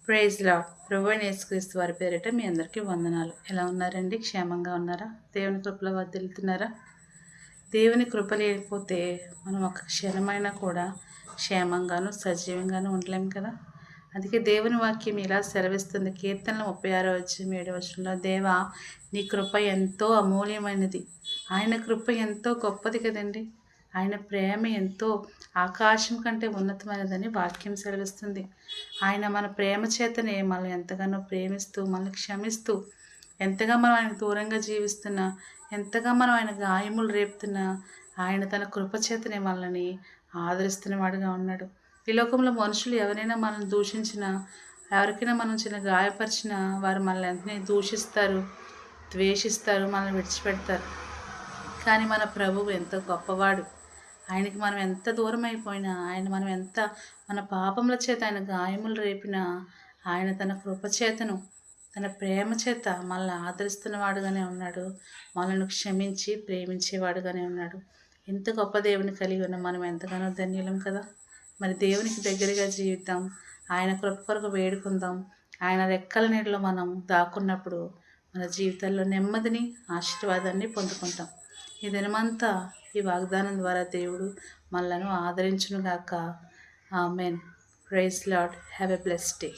Praise lord. ప్రభువైన యేసుక్రీస్తు వారి పేరిట మీ అందరికీ వందనాలు. ఎలా ఉన్నారండి? క్షేమంగా ఉన్నారా? దేవుని కృపలో వర్ధిల్లుతున్నారా? దేవుని కృప లేకపోతే మనం ఒక క్షణమైనా కూడా క్షేమంగాను సజీవంగాను ఉండలేం కదా. అందుకే దేవుని వాక్యం ఇలా సెలవిస్తుంది. కీర్తనలు 36:7 దేవా, నీ కృప ఎంతో అమూల్యమైనది. ఆయన కృప ఎంతో గొప్పది కదండి. ఆయన ప్రేమ ఎంతో ఆకాశం కంటే ఉన్నతమైనదని వాక్యం సెలవిస్తుంది. ఆయన మన ప్రేమ చేతనే మనల్ని ఎంతగానో ప్రేమిస్తూ మనల్ని క్షమిస్తూ, ఎంతగా మనం ఆయన దూరంగా జీవిస్తున్నా, ఎంతగా మనం ఆయన గాయములు రేపుతున్నా, ఆయన తన కృపచేతనే మనల్ని ఆదరిస్తున్నవాడుగా ఉన్నాడు. ఈ లోకంలో మనుషులు ఎవరైనా మనల్ని దూషించినా, ఎవరికైనా మనం చిన్న గాయపరిచినా వారు మనల్ని వెంటనే దూషిస్తారు, ద్వేషిస్తారు, మనల్ని విడిచిపెడతారు. కానీ మన ప్రభువు ఎంతో గొప్పవాడు. ఆయనకి మనం ఎంత దూరం అయిపోయినా, మన పాపముల చేత ఆయన గాయములు రేపినా, ఆయన తన కృపచేతను తన ప్రేమ చేత మనల్ని ఆదరిస్తున్నవాడుగానే ఉన్నాడు. మనల్ని క్షమించి ప్రేమించేవాడుగానే ఉన్నాడు. ఇంత గొప్ప దేవుని కలిగి ఉన్న మనం ఎంతగానో ధన్యులం కదా. మరి దేవునికి దగ్గరగా జీవిద్దాం, ఆయన కృప కొరకు వేడుకుందాం. ఆయన రెక్కల నీడలో మనం దాక్కున్నప్పుడు మన జీవితాల్లో నెమ్మదిని, ఆశీర్వాదాన్ని పొందుకుంటాం. ఈ దినమంతా ఈ వాగ్దానం ద్వారా దేవుడు మనలను ఆదరించునుగాక. Amen. Praise Lord. Have a blessed day.